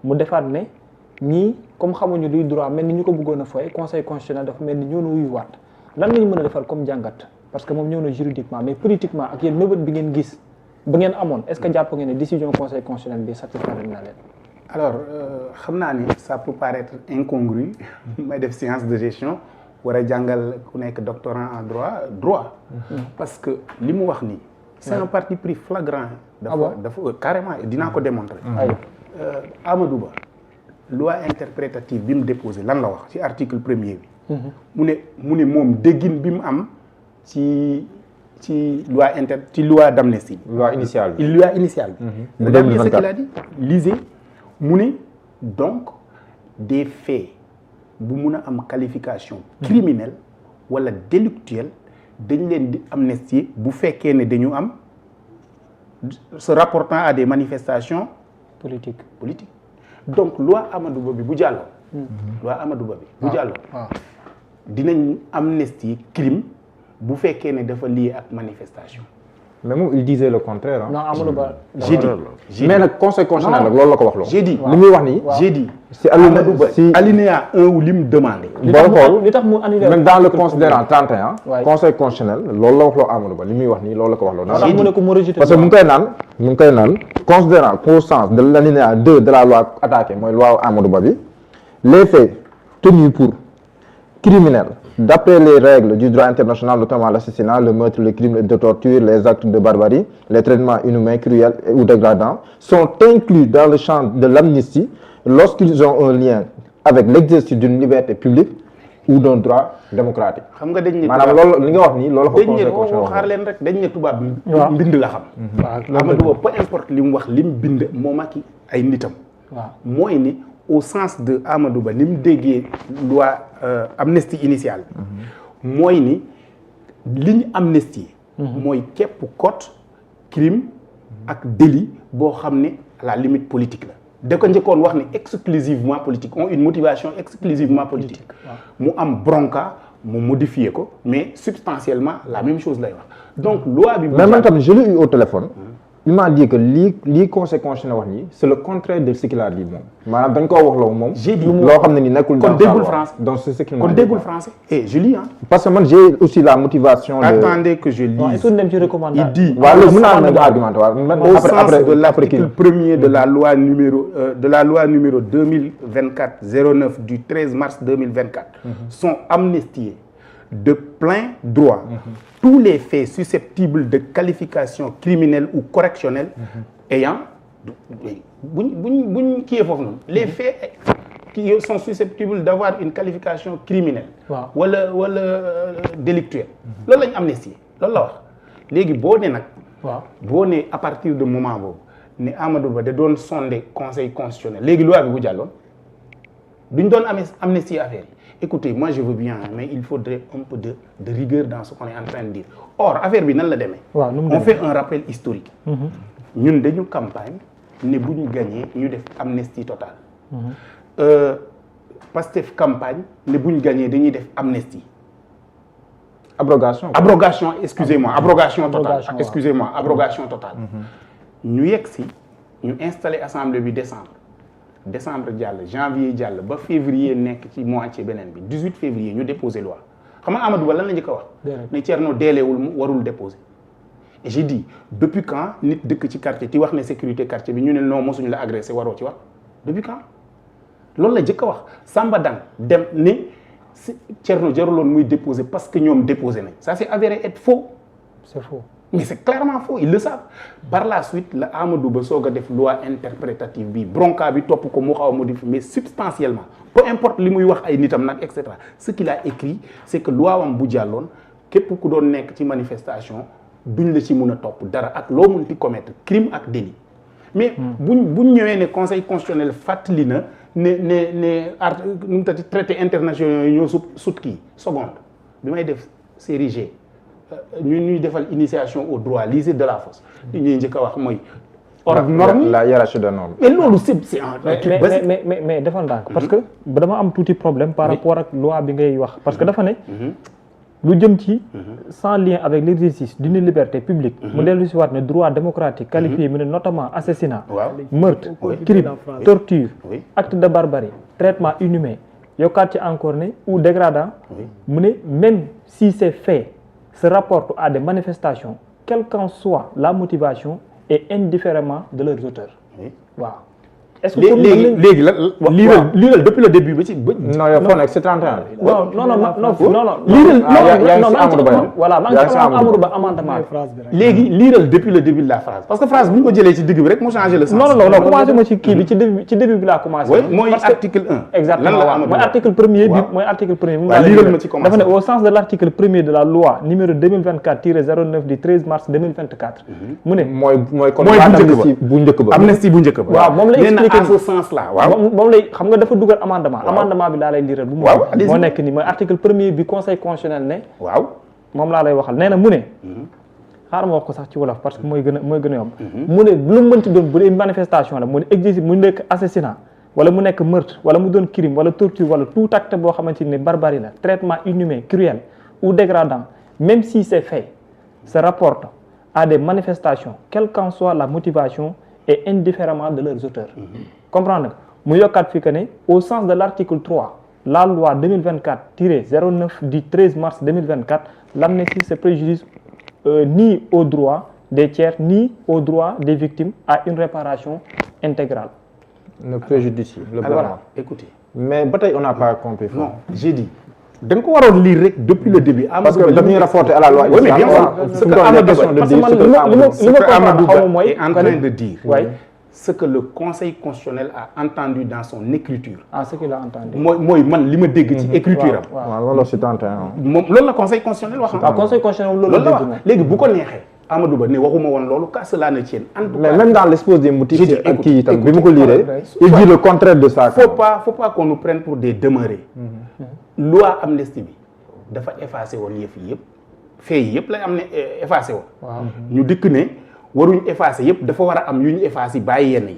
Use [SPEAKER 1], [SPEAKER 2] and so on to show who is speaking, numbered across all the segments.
[SPEAKER 1] mu defaat ne ñii comme xamuñu luy droit mel ni ñu ko bëggoon a fooy conseil constitutionnel dafa mel ni ñoo wuyu waat lan lañu mën a defal comme jàngat parce que moom ñëw na juridiquement mais politiquement ak yéen mébét bi ngeen gis ba ngeen amoon est-ce que jàpp ngeen ne décision conseil constitutionnel bi satisfaire na leen.
[SPEAKER 2] alors xam naa ni ça peut paraître incongru may def science de gestion war a jàngal ku nekk doctorant en droit parce que li mu wax nii c'est un parti pris flagrant dafa carrément dinaa ko démontrer Amadou Ba loi interprétative bi mu déposé lan la wax ci article premier bi mu ne moom déggin bi mu am ci loi d'amnistie
[SPEAKER 3] loi initiale bi
[SPEAKER 2] regardez ce qu'il a dit lisez mu ne donc des faits bu mun a am qualification criminelle wala délictuelle dañ leen di amnistier bu fekkee ne dañu am se rapportant à des manifestations politiques donc loi Amadou Ba bi bu jàlloo dinañ amnistier crime bu fekkee ne dafa lié ak manifestation.
[SPEAKER 3] mais moom il disait le contraire.
[SPEAKER 1] non Amadou Ba.
[SPEAKER 2] j'ai dit
[SPEAKER 3] mais nag conseil constitutionnel nag loolu la ko wax loo.
[SPEAKER 2] j'ai dit
[SPEAKER 3] li muy wax nii.
[SPEAKER 2] j'ai dit
[SPEAKER 3] si
[SPEAKER 2] Amadou Ba alinéa 1 wu li mu demandé.
[SPEAKER 1] li tax mu annulé
[SPEAKER 3] même dans le considérant 31. conseil constitutionnel loolu la wax loo Amadou Ba li muy wax nii loolu la ko wax loo.
[SPEAKER 1] tax mu ne ko mu rejeté
[SPEAKER 3] parce que mu ngi koy naan considérant pour sens de l'alinéa 2 de la loi attaquée mooy loi Amadou Ba bi les faits tenus pour criminels d'après les règles du droit international, notamment l'assassinat, le meurtre, le crime de torture, les actes de barbarie, les traitements inhumains, cruels ou dégradants, sont inclus dans le champ de l'amnistie lorsqu'ils ont un lien avec l'exercice d'une liberté publique ou d'un droit démocratique.
[SPEAKER 2] xam nga dañ ne
[SPEAKER 3] maanaam loolu li nga wax nii loolu ko conseil
[SPEAKER 2] constitutionnel xaar leen rek dañ ne tubaab mbind la xam. Amadou Ba peu importe li mu wax li mu bind moom ak ay nitam. mooy ni au sens de Amadou Ba ni mu déggee loi amnistie initiale mooy ni li ñu amnistie mooy képp code crime ak délit boo xam ne à la limite politique la da ko njëkkoon wax ni exclusivement politique ont une motivation exclusivement politique mu am bronca mu modifier ko mais substantiellement la même chose lay wax donc loi bi
[SPEAKER 3] mais man tam je l'ai eu au téléphone il m'a dit que lii conseil constitutionnel wax nii c'est le contraire de ce qu'il a dit moom maanaam dañ koo wax loo moom loo xam ne ni nekkul
[SPEAKER 2] kon déggul français
[SPEAKER 3] donc c'est ce qu'il m'a
[SPEAKER 2] dit kon déggul français et je lis
[SPEAKER 3] parce que man j'ai aussi la motivation
[SPEAKER 2] attendez que je lise il dit
[SPEAKER 3] waaw loolu mën naa am argumenté waaw
[SPEAKER 2] au sens de l'article premier de la loi numéro 2024-09 du 13 mars 2024 sont amnistiés de plein droit tous les faits susceptibles de qualification criminelle ou correctionnelle ayant buñ kiyee foofu noonu les faits qui sont susceptibles d'avoir une qualification criminelle wala délictuelle loolu lañ amnistie loolu la wax léegi boo ne nag boo ne à partir de moment boobu ne Amadou Ba da doon sonder conseil constitutionnel léegi loi bi bu jàlloon duñ doon amnistie affaire yi. Écoutez, moi je veux bien, mais il faudrait un peu de rigueur dans ce qu'on est en train de dire. Or, affaire bi nan la demee. On fait un rappel historique. ñun dañu campagne ne bu ñu gagné ñu def amnistie totale. Pastef campagne ne bu ñu gagné dañuy def amnistie.
[SPEAKER 3] Abrogation totale.
[SPEAKER 2] ñu yegg si ñu installé assemblée bi décembre jàll janvier jàll ba février nekk ci moitié beneen bi 18 février ñu déposé loi xam nga Amadou Ba lan la njëkk a wax ne Thierno deelewul mu warul déposé et j'ai dit depuis quand nit dëkk ci quartier ti wax ne sécurité quartier bi ñu ne non mosuñu la agressé waroo ci wax depuis quand loolu la njëkk a wax Samba Dang dem ni Thierno jaruloon muy déposé parce que ñoom déposé nañ ça c'est avéré être faux
[SPEAKER 1] c'est faux
[SPEAKER 2] mais c'est clairement faux ils le savent par la suite la Amadou Ba soog a def loi interprétative bi bronca bi topp ko mu xaw a modifier mais substantiellement peu importe li muy wax ay nitam nag et cetera ce qu'il a écrit c'est que loi wam bu jàlloon képp ku doon nekk ci manifestation duñ la ci mun a topp dara ak loo mun ti commettre crime ak délit mais buñ ñëwee ne conseil constitutionnel fàttali na nu mu tati traité internationaux yi ñoo sut kii seconde bi may def série G ñuy defal initiation au droit lycée de la Fosse li ñuy njëkk a wax mooy norme
[SPEAKER 3] la hiérarchie de normes
[SPEAKER 2] mais loolu c'est un
[SPEAKER 1] mais defal ndànk parce que dama am tuuti problème par rapport ak loi bi ngay wax parce que dafa ne lu jëm ci sans lien avec l'exercice d'une liberté publique mu dellu si waat ne droit démocratique qualifié mu ne notamment assassinat meurtre crime torture acte de barbarie traitement inhumain yokkaat ci encore ne ou dégradant mu ne même si ces faits se rapportent à des manifestations quelle qu'en soit la motivation et indifféremment de leurs auteurs waaw est-ce que
[SPEAKER 2] léegi liiral depuis le début ba ci
[SPEAKER 3] non yow foo nekk c'est 31.
[SPEAKER 1] non voilà maa ngi ci Amadou Ba amendement
[SPEAKER 2] léegi liiral depuis le début de la phrase parce que phrase bu ñu ko jëlee ci digg bi rek mu changé le sens.
[SPEAKER 1] non commencé ma ci kii bi ci début bi laa commencé.
[SPEAKER 2] oui mooy article 1.
[SPEAKER 1] exactement waaw mooy article premier bi mooy article premier bi.
[SPEAKER 2] waaw liiral ma ci commencé
[SPEAKER 1] dafa ne au sens de l'article premier de la loi numéro 2024-09 du 13 mars 2024. mu ne
[SPEAKER 3] mooy comme
[SPEAKER 2] bu njëkk ba amnistie bu njëkk ba.
[SPEAKER 1] waaw moom lay expliqué
[SPEAKER 2] en ce sens là waaw
[SPEAKER 1] moom lay xam nga dafa dugal amendement bi laa lay liiral bu mu moo nekk ni mooy article premier bi conseil constitutionnel ne
[SPEAKER 2] waaw
[SPEAKER 1] moom laa lay waxal nee na mu ne xaaral ma wax ko sax ci wolof parce que mooy gën a yomb mu ne lu mu mënti doon bu dee manifestation la mu ne exercice mu nekk assassinat wala mu nekk meurtre wala mu doon crime wala torture wala tout acte boo xamante ni barbarie la traitement inhumain cruel ou dégradant même si ces faits se rapportent à des manifestations quelle qu'en soit la motivation et indifféremment de leurs auteurs. Comprendre nga mu yokkaat fi que ne au sens de l'article 3 la loi 2024-09 du 13 mars 2024 l'amnistie se préjudice ni aux droits des tiers ni aux droits des victimes à une réparation intégrale.
[SPEAKER 3] Ne préjudicie le
[SPEAKER 2] alors voilà, écoutez.
[SPEAKER 3] mais ba tey on n'a pas compris.
[SPEAKER 2] non j'ai dit da nga ko waroon lire rek depuis le début.
[SPEAKER 3] parce que dañuy rapporter à la loi.
[SPEAKER 2] oui mais bien sûr ce que Amadou Ba est en train de dire. ce que le conseil constitutionnel a entendu dans son écriture.
[SPEAKER 1] ah ce qu'il a entendu.
[SPEAKER 2] mooy man li ma dégg ci écriture am.
[SPEAKER 3] waaw loolu c'est tentant.
[SPEAKER 2] moom loolu la conseil constitutionnel wax.
[SPEAKER 1] waaw conseil constitutionnel loolu la wax
[SPEAKER 2] léegi bu ko neexee Amadou Ba ne waxuma woon loolu qu'à cela ne tienne. en tout cas
[SPEAKER 3] mais même dans l'exposé des motifs. ak kii itam bi mu ko lire il dit le contraire de ça.
[SPEAKER 2] faut pas qu'on nous prenne pour des demeurés. loi amnistie bi dafa effacé woon yëf yi yëpp fait yi yëpp lay am ne effacé woon. ñu dikk ne. waruñ effacer yëpp dafa war a am yu ñu effacer bàyyi yenn yi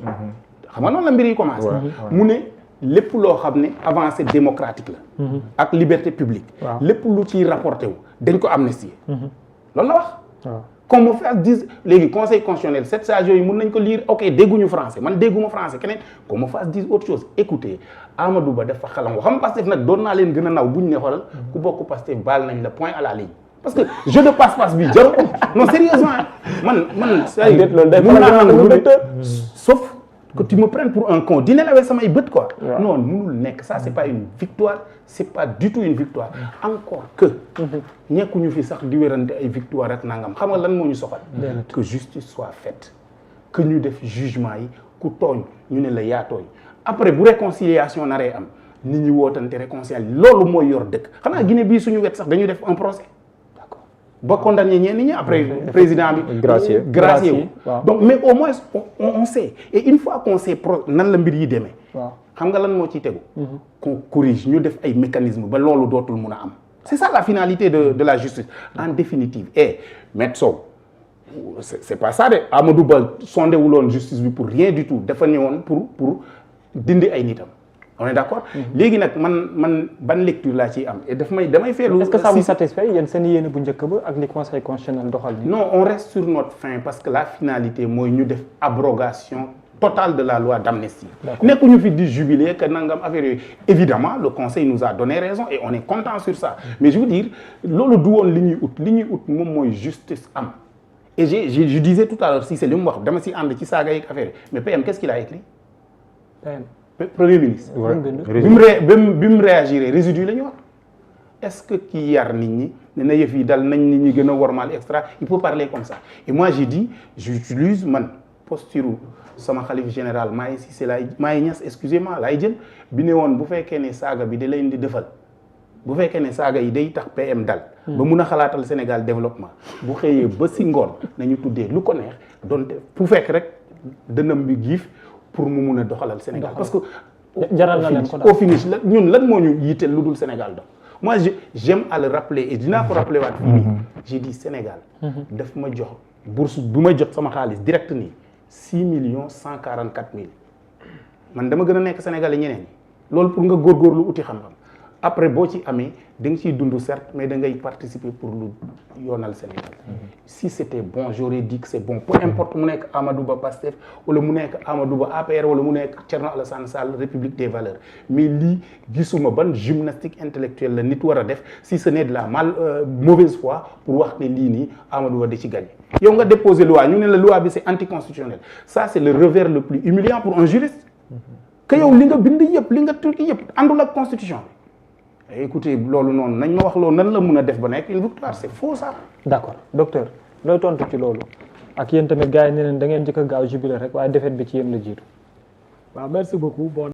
[SPEAKER 2] xam nga noonu la mbir yi commencé mu ne lépp loo xam ne avancée démocratique la ak liberté publique lépp lu ciy rapporté wu dañ ko amnistier loolu la wax qu'on me fasse dire léegi conseil constitutionnel 7 sages yooyu mën nañ ko lire ok dégguñu français man dégguma français keneen qu'on me fasse dire autre chose écoutez Amadou Ba dafa xalam xam Pastef nag doon naa leen gën a naw buñ ne xoolal ku bokk Pastef baal nañ la point à la ligne parce que jeu de passe-passe bi jaru ko non sérieusement man saa yu mun naa nangu sauf que tu me prennes pour un con dina la wees samay bët quoi non mënul nekk ça c'est pas une victoire c'est pas du tout une victoire encore que ñekkuñu fi sax di wérante ay victoire ak nangam xam nga lan moo ñu soxal que justice soit faite que ñu def jugement yi ku tooñ ñu ne la yaa tooñ après bu réconciliation naree am nit ñi wootante réconciliation loolu mooy yor dëkk xanaa Guinée bii suñu wet sax dañu def un procès ba condamné ñenn ñi après président bi gracié wu donc mais au moins on sait et une fois qu'on sait nan la mbir yi demee xam nga lan moo ciy tegu qu'on corrige ñu def ay mécanismes ba loolu dootul mun a am c'est ça la finalité de la justice en définitive et Maître Sow c'est pas ça de Amadou Ba sondé wuloon justice bi pour rien du tout dafa ñëwoon pour dindi ay nitam on est d'accord léegi nag man ban lecture laa ciy am et damay feelu
[SPEAKER 1] est-ce que ça vous satisfait yéen seen yéene bu njëkk ba ak ni conseil constitutionnel doxal ni
[SPEAKER 2] non on reste sur notre fin parce que la finalité mooy ñu def abrogation totale de la loi d'amnistie nekkuñu fi di jubiler que nangam affaire yooyu évidemment le conseil nous a donné raison et on est content sur ça mais je veux dire loolu du woon li ñuy ut moom mooy justice am et je disais tout à l'heure si c'est li mu wax dama si ànd ci saaga yeeg affaire yi mais PM qu'est-ce qu'il a écrit Premier ministre bi mu réagir résidu la ñu wax est-ce que kii yar nit ñi ne na yëf yi dal nañ nit ñi gën a wormaal extra il faut parler comme ça et moi j'ai dit j'utilise man posture sama xalif général Mahi Cissé Mahi Niass excusez-moi laay jël bi ne woon bu fekkee ne saaga bi da leen di defal bu fekkee ne saaga yi day tax PM dal ba mun a xalaatal Sénégal développement bu xëyee ba si ngoon nañu tuddee lu ko neex donte fu fekk rek dënam bi giif pour mu mun a doxalal Sénégal parce que
[SPEAKER 1] jaral na leen ko
[SPEAKER 2] au finish la ñun lan moo ñu yitteel lu dul Sénégal donc moi j'aime à le rappeler et dinaa ko rappeler waat fii nii j'ai dit Sénégal daf ma jox bourse bu may jot sama xaalis direct nii 6,144,000 man dama gën a nekk Sénégalais ñeneen ñi loolu pour nga góorgóorlu uti xam-xam après boo ci amee da nga ciy dund certes mais da ngay participer pour lu yoonal Sénégal. Si c'était bon j'aurais dit que c'est bon peu importe mu nekk Amadou Ba Pastef wala mu nekk Amadou Ba APR wala mu nekk Thierno Alassane Sall République des valeurs mais lii gisuma ban gymnastique intellectuelle la nit war a def si ce n'est de la mauvaise foi pour wax ne lii nii Amadou Ba da ci gagné. yow nga déposer loi ñu ne la loi bi c'est anticonstitutionnel ça c'est le revers le plus humiliant pour un juriste. que yow li nga bind yëpp li nga tukki yëpp àndul ak constitution bi. écoutez loolu noonu nañ ma wax loolu nan la mun a def ba nekk une victoire c'est faux ça.
[SPEAKER 1] d'accord docteur looy tontu ci loolu ak yéen tamit gars yi ne leen da ngeen njëkk a gaaw jubilé rek waaye défaite bi ci yéen la jiitu.
[SPEAKER 4] waaw merci beaucoup bon.